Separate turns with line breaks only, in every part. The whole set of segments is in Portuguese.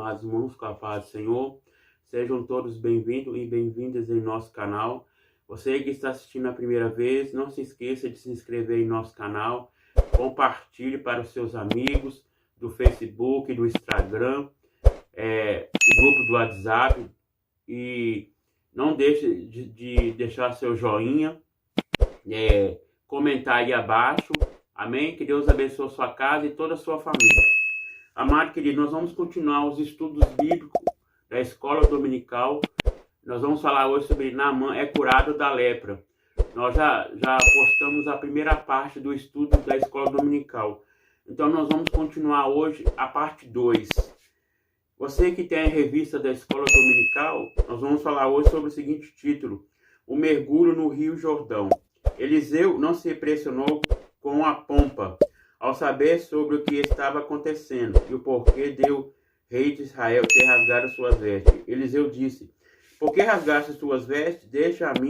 amados irmãos, com a paz do Senhor. Sejam todos bem-vindos e bem-vindas em nosso canal. Você que está assistindo a primeira vez, não se esqueça de se inscrever em nosso canal. Compartilhe para os seus amigos do Facebook, do Instagram, do grupo do WhatsApp. E não deixe de deixar seu joinha, comentar aí abaixo. Amém? Que Deus abençoe a sua casa e toda a sua família. Amado querido, nós vamos continuar os estudos bíblicos da escola dominical. Nós vamos falar hoje sobre Naamã é curado da lepra. Nós já postamos a primeira parte do estudo da escola dominical. Então nós vamos continuar hoje a parte 2. Você que tem a revista da escola dominical, nós vamos falar hoje sobre o seguinte título: o mergulho no Rio Jordão. Eliseu não se impressionou com a pompa ao saber sobre o que estava acontecendo e o porquê deu rei de Israel ter rasgado suas vestes. Eliseu disse: por que rasgaste suas vestes? Deixa a mim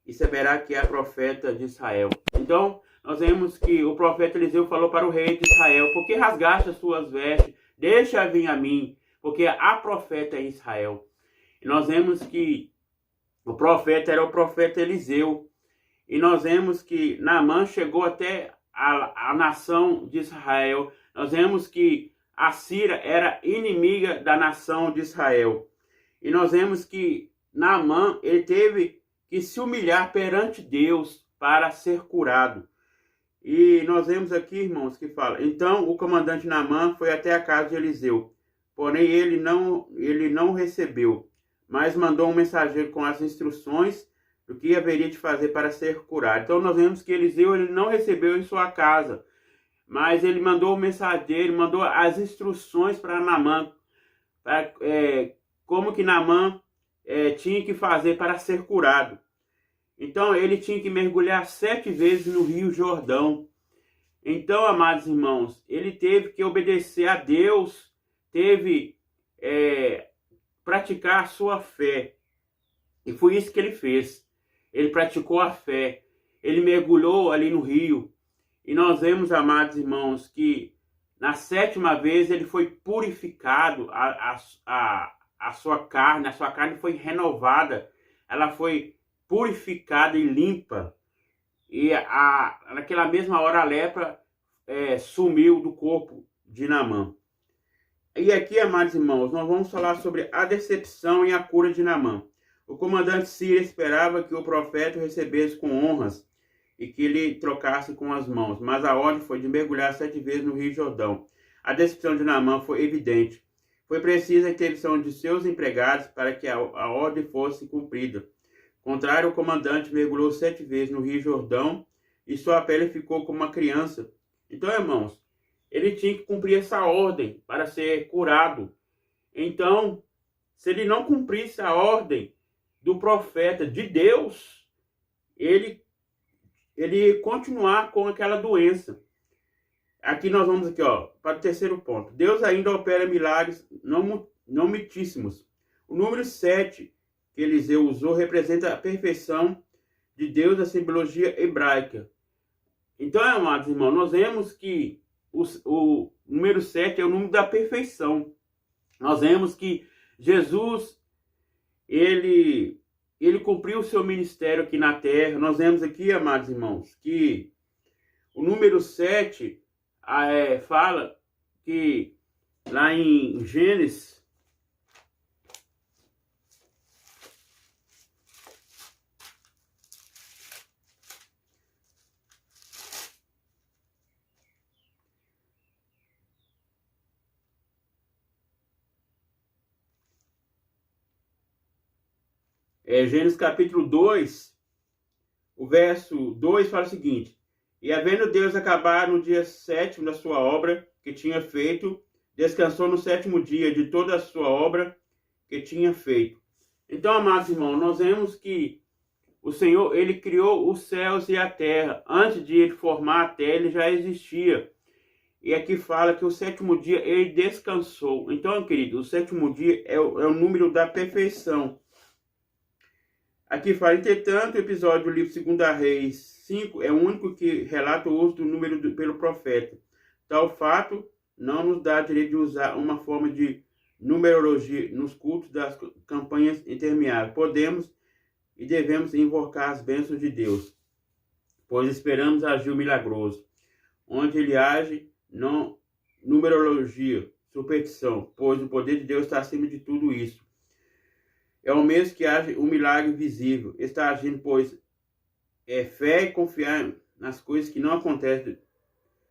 e saberá que é profeta de Israel. Então, nós vemos que o profeta Eliseu falou para o rei de Israel: por que rasgaste as suas vestes? Deixa vir a mim, porque há profeta em Israel. E nós vemos que o profeta era o profeta Eliseu. E nós vemos que Naamã chegou até a nação de Israel. Nós vemos que a Síria era inimiga da nação de Israel. E nós vemos que Naamã, ele teve que se humilhar perante Deus para ser curado. E nós vemos aqui, irmãos, que fala: então o comandante Naamã foi até a casa de Eliseu, porém ele não recebeu, mas mandou um mensageiro com as instruções do que haveria de fazer para ser curado. Então nós vemos que Eliseu ele não recebeu em sua casa, mas ele mandou o mensageiro, mandou as instruções para Naamã, como que Naamã tinha que fazer para ser curado. Então ele tinha que mergulhar 7 vezes no Rio Jordão. Então, amados irmãos, ele teve que obedecer a Deus, teve praticar a sua fé. E foi isso que ele fez. Ele praticou a fé. Ele mergulhou ali no rio. E nós vemos, amados irmãos, que na 7ª vez ele foi purificado. A sua carne foi renovada. Ela foi purificada e limpa. E naquela mesma hora a lepra sumiu do corpo de Naamã. E aqui, amados irmãos, nós vamos falar sobre a decepção e a cura de Naamã. O comandante sírio esperava que o profeta o recebesse com honras e que ele trocasse com as mãos, mas a ordem foi de mergulhar 7 vezes no Rio Jordão. A decepção de Naamã foi evidente. Foi precisa a intervenção de seus empregados para que a ordem fosse cumprida. Contrário, o comandante mergulhou 7 vezes no Rio Jordão e sua pele ficou como uma criança. Então, irmãos, ele tinha que cumprir essa ordem para ser curado. Então, se ele não cumprisse a ordem do profeta de Deus, ele ia continuar com aquela doença. Aqui nós vamos para o terceiro ponto. Deus ainda opera milagres não mitíssimos. O número 7 que Eliseu usou representa a perfeição de Deus na simbologia hebraica. Então, amados irmãos, nós vemos que o número 7 é o número da perfeição. Nós vemos que Jesus, ele cumpriu o seu ministério aqui na terra. Nós vemos aqui, amados irmãos, que o número 7 fala que lá em Gênesis, Gênesis capítulo 2, o verso 2 fala o seguinte: e havendo Deus acabado no dia 7º da sua obra que tinha feito, descansou no 7º dia de toda a sua obra que tinha feito. Então, amados irmãos, nós vemos que o Senhor, ele criou os céus e a terra. Antes de ele formar a terra, ele já existia. E aqui fala que o 7º dia ele descansou. Então, querido, o 7º dia é o número da perfeição. Aqui fala: entretanto, o episódio do livro 2 Reis 5 é o único que relata o uso do número pelo profeta. Tal fato não nos dá direito de usar uma forma de numerologia, nos cultos das campanhas intermináveis. Podemos e devemos invocar as bênçãos de Deus, pois esperamos agir o milagroso, onde ele age, não numerologia, superstição, pois o poder de Deus está acima de tudo isso. É o mesmo que age um milagre visível, está agindo, pois é fé e confiar nas coisas que não acontecem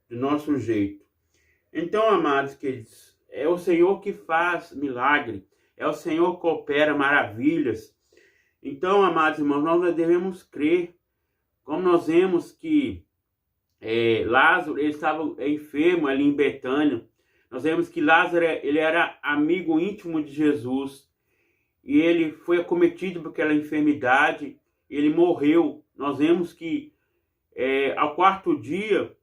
do nosso jeito. Então, amados queridos, é o Senhor que faz milagre, é o Senhor que opera maravilhas. Então, amados irmãos, nós devemos crer, como nós vemos que Lázaro ele estava enfermo ali em Betânia. Nós vemos que Lázaro ele era amigo íntimo de Jesus e ele foi acometido por aquela enfermidade, ele morreu. Nós vemos que ao quarto dia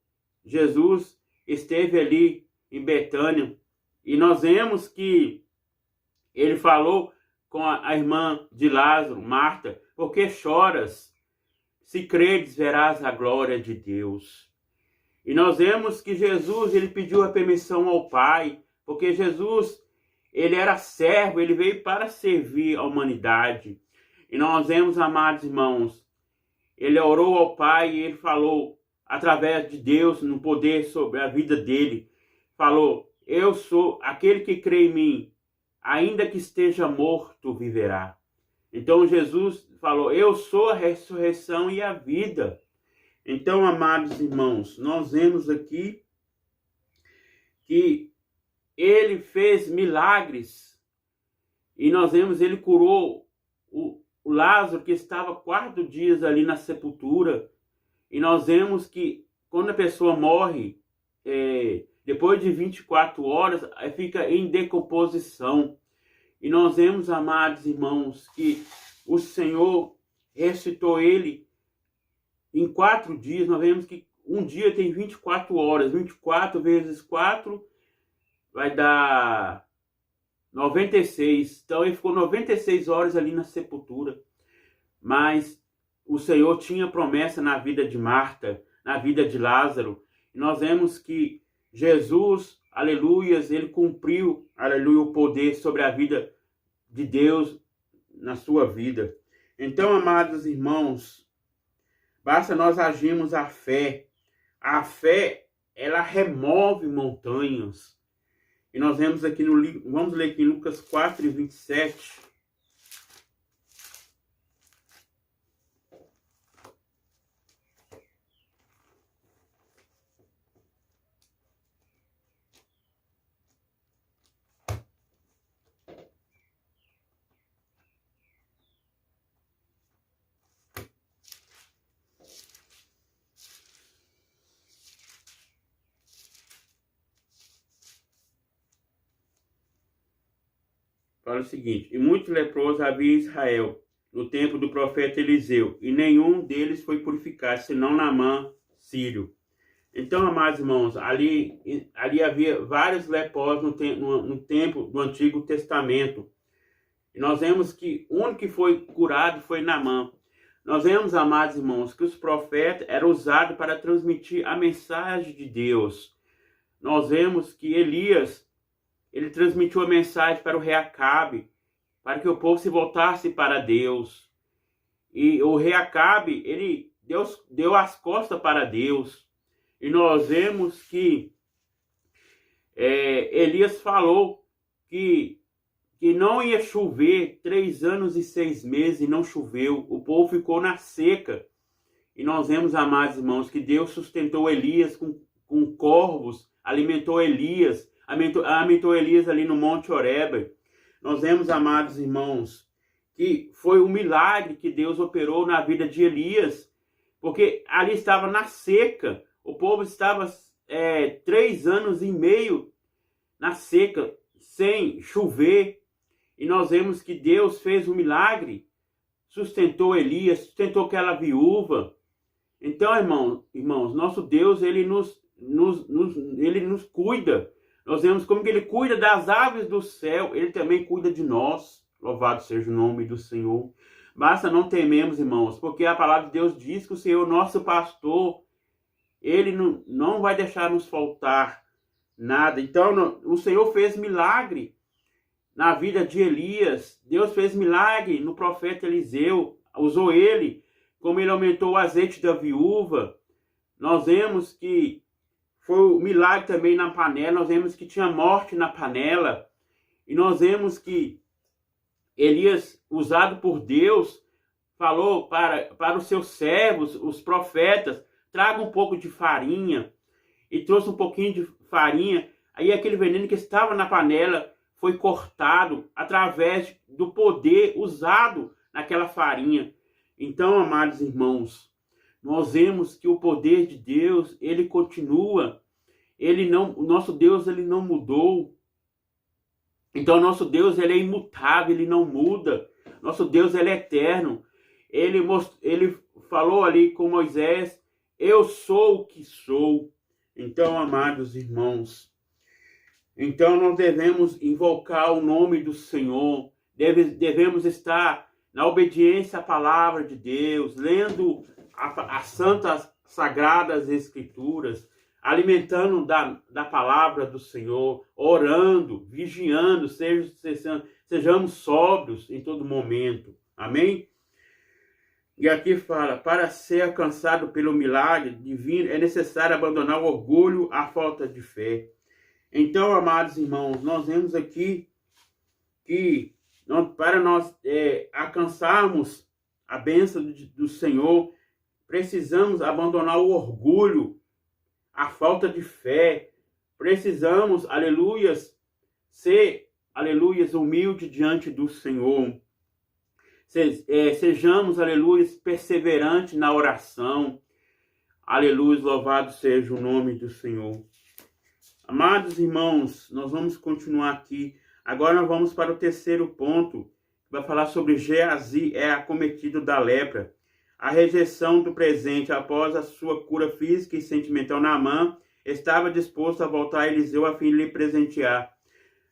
Jesus esteve ali em Betânia e nós vemos que ele falou com a irmã de Lázaro, Marta: por que choras? Se credes, verás a glória de Deus. E nós vemos que Jesus ele pediu a permissão ao Pai, porque Jesus ele era servo, ele veio para servir a humanidade. E nós vemos, amados irmãos, ele orou ao Pai e ele falou, através de Deus, no poder sobre a vida dele, falou: eu sou aquele que crê em mim, ainda que esteja morto, viverá. Então Jesus falou: eu sou a ressurreição e a vida. Então, amados irmãos, nós vemos aqui que ele fez milagres e nós vemos ele curou o Lázaro que estava 4 dias ali na sepultura. E nós vemos que quando a pessoa morre, depois de 24 horas, fica em decomposição. E nós vemos, amados irmãos, que o Senhor ressuscitou ele em 4 dias. Nós vemos que um dia tem 24 horas. 24 vezes 4 vai dar 96. Então ele ficou 96 horas ali na sepultura. Mas o Senhor tinha promessa na vida de Marta, na vida de Lázaro. E nós vemos que Jesus, aleluias, ele cumpriu, aleluia, o poder sobre a vida de Deus na sua vida. Então, amados irmãos, basta nós agirmos a fé. A fé, ela remove montanhas. E nós vemos aqui no livro, vamos ler aqui em Lucas 4:27. Fala o seguinte: e muitos leprosos havia em Israel no tempo do profeta Eliseu, e nenhum deles foi purificado, senão Naamã, sírio. Então, amados irmãos, ali havia vários leprosos no tempo do Antigo Testamento. E nós vemos que o único que foi curado foi Naamã. Nós vemos, amados irmãos, que os profetas eram usados para transmitir a mensagem de Deus. Nós vemos que Elias, ele transmitiu a mensagem para o rei Acabe, para que o povo se voltasse para Deus. E o rei Acabe, ele deu as costas para Deus. E nós vemos que Elias falou que não ia chover 3 anos e 6 meses e não choveu. O povo ficou na seca. E nós vemos, amados irmãos, que Deus sustentou Elias com corvos, alimentou Elias ali no Monte Horebe. Nós vemos, amados irmãos, que foi um milagre que Deus operou na vida de Elias, porque ali estava na seca, o povo estava 3 anos e meio na seca, sem chover, e nós vemos que Deus fez um milagre, sustentou Elias, sustentou aquela viúva. Então, irmãos, nosso Deus, ele nos cuida. Nós vemos como que ele cuida das aves do céu, ele também cuida de nós. Louvado seja o nome do Senhor. Basta não tememos, irmãos, porque a palavra de Deus diz que o Senhor, nosso pastor, ele não vai deixar nos faltar nada. Então, o Senhor fez milagre na vida de Elias. Deus fez milagre no profeta Eliseu, usou ele, como ele aumentou o azeite da viúva. Nós vemos que foi um milagre também na panela, nós vemos que tinha morte na panela, e nós vemos que Elias, usado por Deus, falou para os seus servos, os profetas, traga um pouco de farinha, e trouxe um pouquinho de farinha. Aí aquele veneno que estava na panela foi cortado através do poder usado naquela farinha. Então, amados irmãos, nós vemos que o poder de Deus, ele continua. O nosso Deus, ele não mudou. Então, nosso Deus, ele é imutável, ele não muda. Nosso Deus, ele é eterno. Ele falou ali com Moisés, eu sou o que sou. Então, amados irmãos, então nós devemos invocar o nome do Senhor, devemos estar na obediência à palavra de Deus, lendo as santas, sagradas escrituras, alimentando da palavra do Senhor, orando, vigiando, sejamos sóbrios em todo momento. Amém? E aqui fala, para ser alcançado pelo milagre divino, é necessário abandonar o orgulho, a falta de fé. Então, amados irmãos, nós vemos aqui que para nós alcançarmos a bênção do Senhor, precisamos abandonar o orgulho, a falta de fé. Precisamos, aleluias, ser, aleluias, humilde diante do Senhor. Sejamos, aleluia, perseverantes na oração. Aleluia, louvado seja o nome do Senhor. Amados irmãos, nós vamos continuar aqui. Agora nós vamos para o terceiro ponto, que vai falar sobre Geazi, acometido da lepra. A rejeição do presente após a sua cura física e sentimental. Naamã estava disposto a voltar a Eliseu a fim de lhe presentear.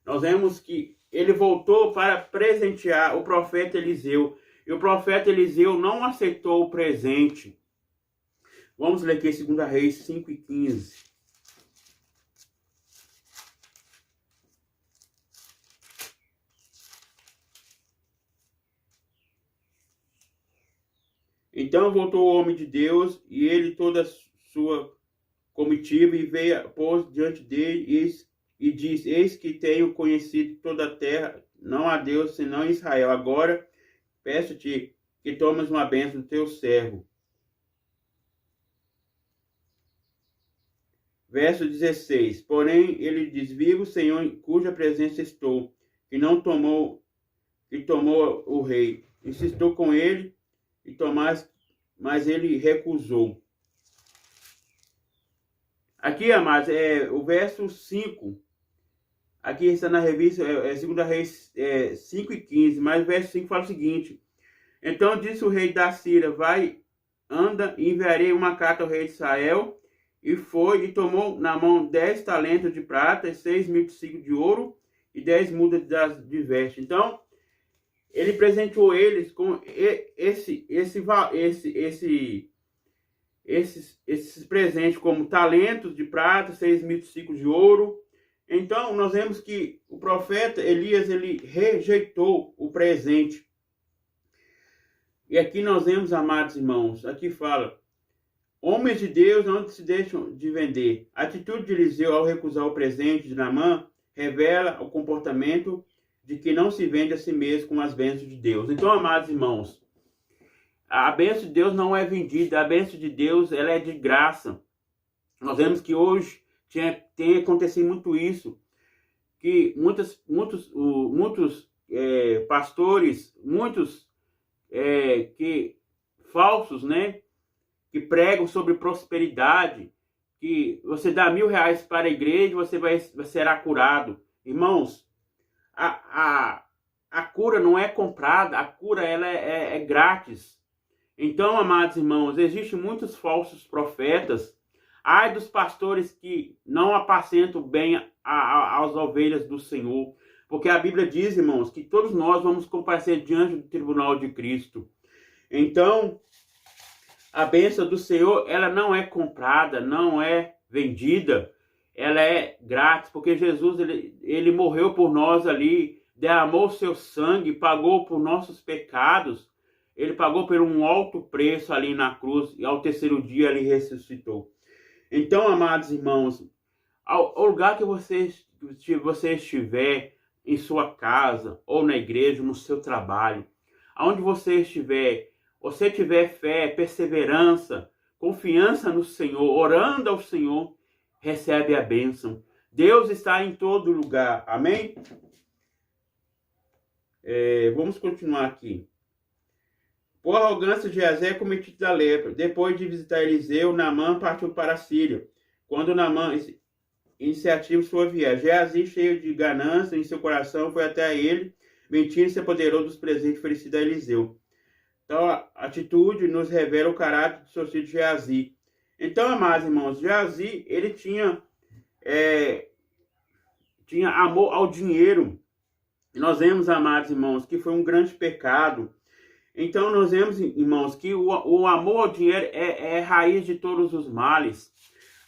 Nós vemos que ele voltou para presentear o profeta Eliseu. E o profeta Eliseu não aceitou o presente. Vamos ler aqui 2 Reis 5:15. Então voltou o homem de Deus, e ele toda a sua comitiva, e veio, pôs diante dele, e diz, eis que tenho conhecido toda a terra, não há Deus senão Israel. Agora peço-te que tomes uma bênção do teu servo. Verso 16. Porém, ele diz, vivo o Senhor, em cuja presença estou, que tomou o rei. Insistiu com ele, mas ele recusou. Aqui, amados, o verso 5. Aqui está na revista, 2 Reis 5:15, mas o verso 5 fala o seguinte. Então disse o rei da Síria, vai, anda, e enviarei uma carta ao rei de Israel. E foi, e tomou na mão 10 talentos de prata, e 6.000 ciclos de ouro, e 10 mudas de veste. Então, ele presenteou eles com esses presentes, como talentos de prata, 6.000 ciclos de ouro. Então, nós vemos que o profeta Elias, ele rejeitou o presente. E aqui nós vemos, amados irmãos, aqui fala, homens de Deus não se deixam de vender. A atitude de Eliseu ao recusar o presente de Naamã revela o comportamento de que não se vende a si mesmo com as bênçãos de Deus. Então, amados irmãos, a bênção de Deus não é vendida, a bênção de Deus ela é de graça. Nós vemos que hoje tem acontecido muito isso, que muitos pastores, falsos, né, que pregam sobre prosperidade, que você dá R$1.000 para a igreja, você será curado. Irmãos, a cura não é comprada, a cura ela é grátis. Então, amados irmãos, existem muitos falsos profetas. Ai dos pastores que não apacentam bem as ovelhas do Senhor. Porque a Bíblia diz, irmãos, que todos nós vamos comparecer diante do tribunal de Cristo. Então, a bênção do Senhor, ela não é comprada, não é vendida. Ela é grátis, porque Jesus, ele morreu por nós ali derramou seu sangue, pagou por nossos pecados. Ele pagou por um alto preço ali na cruz e ao terceiro dia ele ressuscitou. Então, amados irmãos, ao lugar que você estiver, em sua casa ou na igreja, no seu trabalho, aonde você estiver, você tiver fé, perseverança, confiança no Senhor, orando ao Senhor, recebe a bênção. Deus está em todo lugar. Amém? Vamos continuar aqui. Por arrogância de Geazi cometido da lepra. Depois de visitar Eliseu, Naamã partiu para a Síria. Quando Naamã iniciativa sua viagem, Geazi, cheio de ganância em seu coração, foi até ele, mentindo e se apoderou dos presentes oferecidos a Eliseu. Então, a atitude nos revela o caráter do seu filho Geazi. Então, amados irmãos, Geazi, ele tinha amor ao dinheiro. E nós vemos, amados irmãos, que foi um grande pecado. Então, nós vemos, irmãos, que o amor ao dinheiro é raiz de todos os males.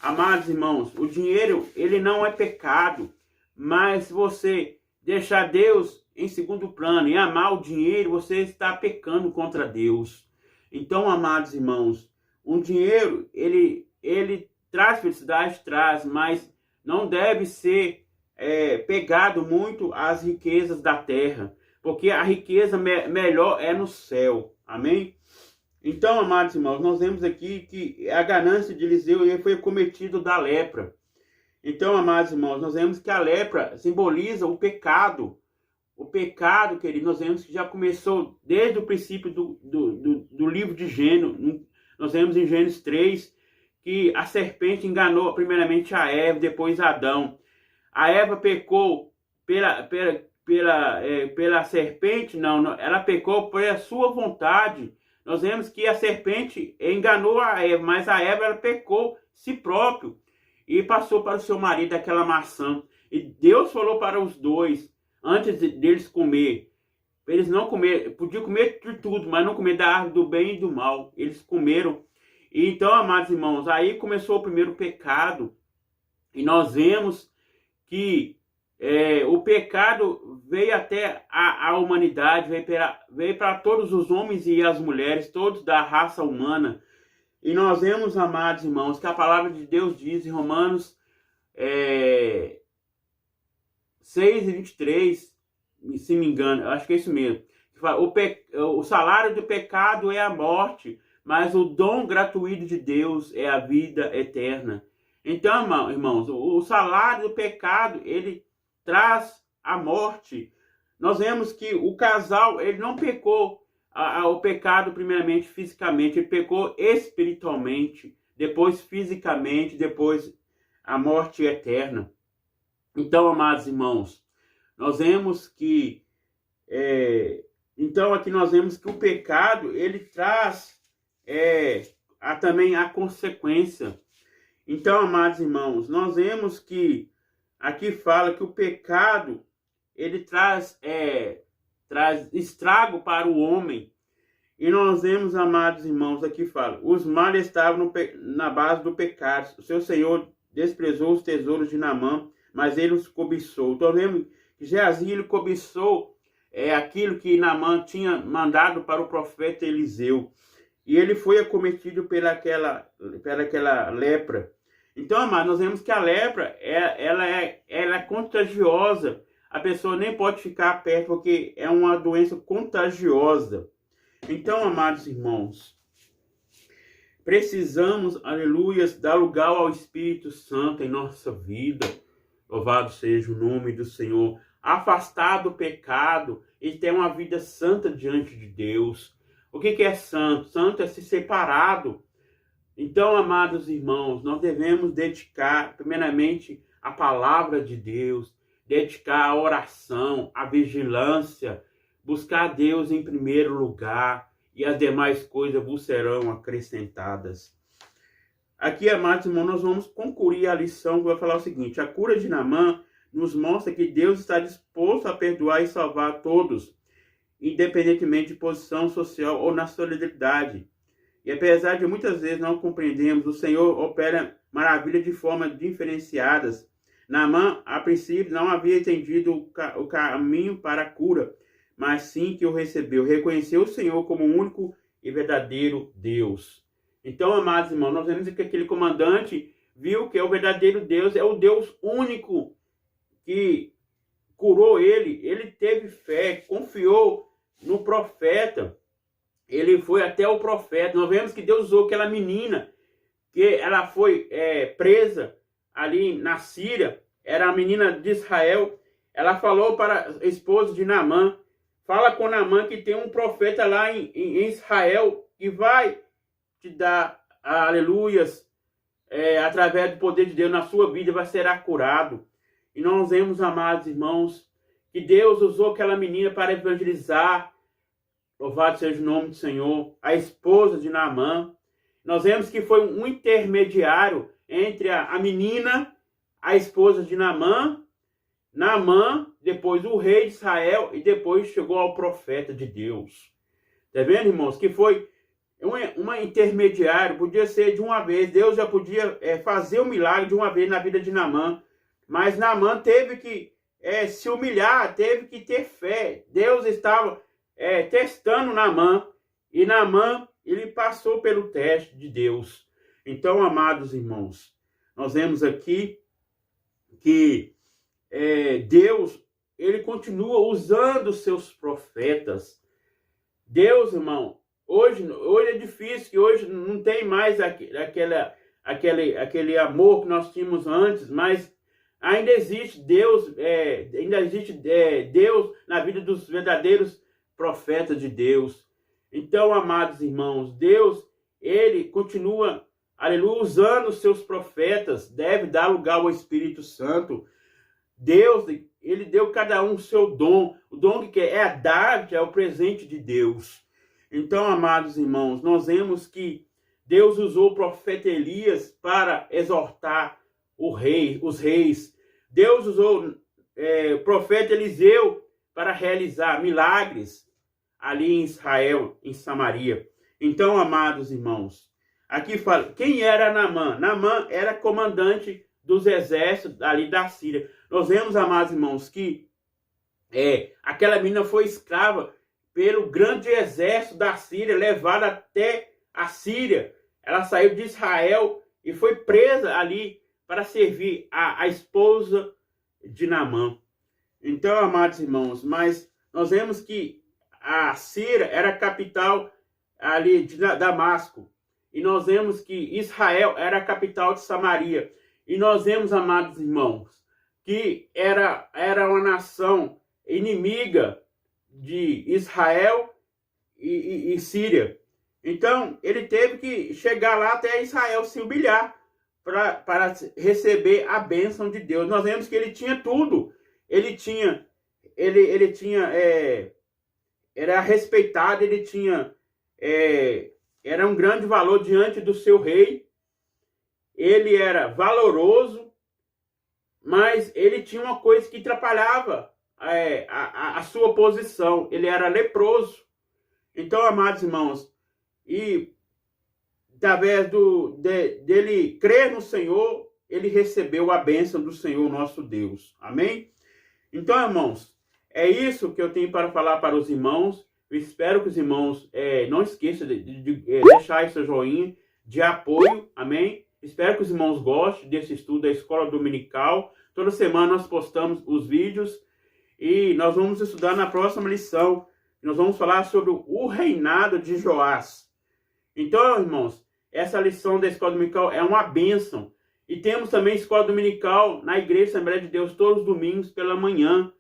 Amados irmãos, o dinheiro, ele não é pecado, mas você deixar Deus em segundo plano e amar o dinheiro, você está pecando contra Deus. Então, amados irmãos, o dinheiro, ele traz felicidade, mas não deve ser pegado muito às riquezas da terra, porque a riqueza melhor é no céu. Amém? Então, amados irmãos, nós vemos aqui que a ganância de Eliseu foi cometido da lepra. Então, amados irmãos, nós vemos que a lepra simboliza o pecado. O pecado, querido, nós vemos que já começou desde o princípio do livro de Gênesis. Nós vemos em Gênesis 3 que a serpente enganou primeiramente a Eva, depois Adão. A Eva pecou pela serpente? Não, ela pecou pela sua vontade. Nós vemos que a serpente enganou a Eva, mas a Eva ela pecou si próprio e passou para o seu marido aquela maçã. E Deus falou para os dois, antes deles comer, eles não comer, podiam comer de tudo, mas não comer da árvore do bem e do mal. Eles comeram. E então, amados irmãos, aí começou o primeiro pecado. E nós vemos que o pecado veio até a humanidade, veio para todos os homens e as mulheres, todos da raça humana. E nós vemos, amados irmãos, que a palavra de Deus diz em Romanos 6:23, se me engano, eu acho que é isso mesmo. O salário do pecado é a morte, mas o dom gratuito de Deus é a vida eterna. Então, irmãos, o salário do pecado, ele traz a morte. Nós vemos que o casal, ele não pecou o pecado primeiramente fisicamente, ele pecou espiritualmente, depois fisicamente, depois a morte eterna. Então, amados irmãos, nós vemos que aqui nós vemos que o pecado, ele traz também a consequência. Então, amados irmãos, nós vemos que aqui fala que o pecado, ele traz estrago para o homem. E nós vemos, amados irmãos, aqui fala, os males estavam na base do pecado. O seu Senhor desprezou os tesouros de Naamã, mas ele os cobiçou. Então, vemos que Geazi, ele cobiçou aquilo que Naamã tinha mandado para o profeta Eliseu. E ele foi acometido pelaquela lepra. Então, amados, nós vemos que a lepra, ela é contagiosa. A pessoa nem pode ficar perto, porque é uma doença contagiosa. Então, amados irmãos, precisamos, aleluias, dar lugar ao Espírito Santo em nossa vida. Louvado seja o nome do Senhor. Afastar do pecado e ter uma vida santa diante de Deus. O que é santo? Santo é ser separado. Então, amados irmãos, nós devemos dedicar, primeiramente, a palavra de Deus, dedicar a oração, a vigilância, buscar Deus em primeiro lugar, e as demais coisas vos serão acrescentadas. Aqui, amados irmãos, nós vamos concluir a lição que vai falar o seguinte: a cura de Naamã nos mostra que Deus está disposto a perdoar e salvar todos, independentemente de posição social ou nacionalidade. E apesar de muitas vezes não compreendemos, o Senhor opera maravilha de formas diferenciadas Naamã, a princípio, não havia entendido o caminho para a cura, mas sim que o recebeu. Reconheceu o Senhor como o único e verdadeiro Deus. Então, amados irmãos, nós vemos que aquele comandante viu que o verdadeiro Deus é o Deus único que curou ele. Ele teve fé, confiou no profeta. Ele foi até o profeta. Nós vemos que Deus usou aquela menina, que ela foi presa ali na Síria, era a menina de Israel. Ela falou para a esposa de Naamã: fala com Naamã que tem um profeta lá em Israel que vai te dar aleluias, através do poder de Deus na sua vida, vai ser curado. E nós vemos, amados irmãos, que Deus usou aquela menina para evangelizar. Louvado seja o nome do Senhor. A esposa de Naamã. Nós vemos que foi um intermediário entre a menina, a esposa de Naamã, depois o rei de Israel e depois chegou ao profeta de Deus. Tá vendo, irmãos? Que foi uma intermediário, podia ser de uma vez. Deus já podia fazer o milagre de uma vez na vida de Naamã. Mas Naamã teve que se humilhar, teve que ter fé. Deus estava testando Naamã. E Naamã, ele passou pelo teste de Deus. Então, amados irmãos, nós vemos aqui que Deus, ele continua usando seus profetas. Deus, irmão, hoje é difícil, que hoje não tem mais aquele amor que nós tínhamos antes, mas ainda existe Deus, Deus na vida dos verdadeiros profetas de Deus. Então, amados irmãos, Deus, ele continua, aleluia, usando os seus profetas, deve dar lugar ao Espírito Santo. Deus, ele deu cada um o seu dom, o dom que é a dádiva, é o presente de Deus. Então, amados irmãos, nós vemos que Deus usou o profeta Elias para exortar os reis. Deus usou o profeta Eliseu para realizar milagres ali em Israel, em Samaria. Então, amados irmãos, aqui fala, quem era Naamã? Naamã era comandante dos exércitos ali da Síria. Nós vemos, amados irmãos, que aquela menina foi escrava pelo grande exército da Síria, levada até a Síria. Ela saiu de Israel e foi presa ali para servir a esposa de Naamã. Então, amados irmãos, mas nós vemos que a Síria era a capital ali de Damasco. E nós vemos que Israel era a capital de Samaria. E nós vemos, amados irmãos, que era uma nação inimiga de Israel e Síria. Então, ele teve que chegar lá até Israel, se humilhar, para receber a bênção de Deus. Nós vemos que ele tinha tudo. Ele era respeitado, ele tinha... era um grande valor diante do seu rei. Ele era valoroso, mas ele tinha uma coisa que atrapalhava a sua posição. Ele era leproso. Então, amados irmãos, e através dele crer no Senhor, ele recebeu a bênção do Senhor nosso Deus. Amém? Então, irmãos, é isso que eu tenho para falar para os irmãos. Eu espero que os irmãos não esqueçam de deixar esse joinha de apoio. Amém? Espero que os irmãos gostem desse estudo da Escola Dominical. Toda semana nós postamos os vídeos e nós vamos estudar na próxima lição. Nós vamos falar sobre o reinado de Joás. Então, irmãos, essa lição da Escola Dominical é uma bênção. E temos também Escola Dominical na Igreja Assembleia de Deus todos os domingos pela manhã.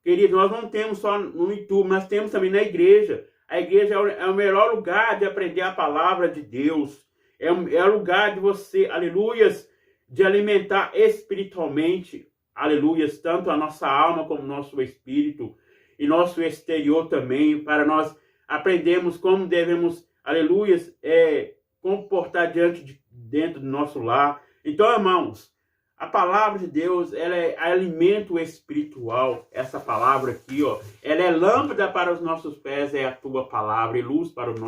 Querido, nós não temos só no YouTube, mas temos também na igreja. A igreja é o melhor lugar de aprender a palavra de Deus. É o lugar de você, aleluias, de alimentar espiritualmente, aleluias, tanto a nossa alma como o nosso espírito e nosso exterior também, para nós aprendermos como devemos, aleluias, comportar dentro do nosso lar. Então, irmãos, a palavra de Deus, ela é alimento espiritual. Essa palavra aqui, ó, ela é lâmpada para os nossos pés, é a tua palavra, e luz para os nossos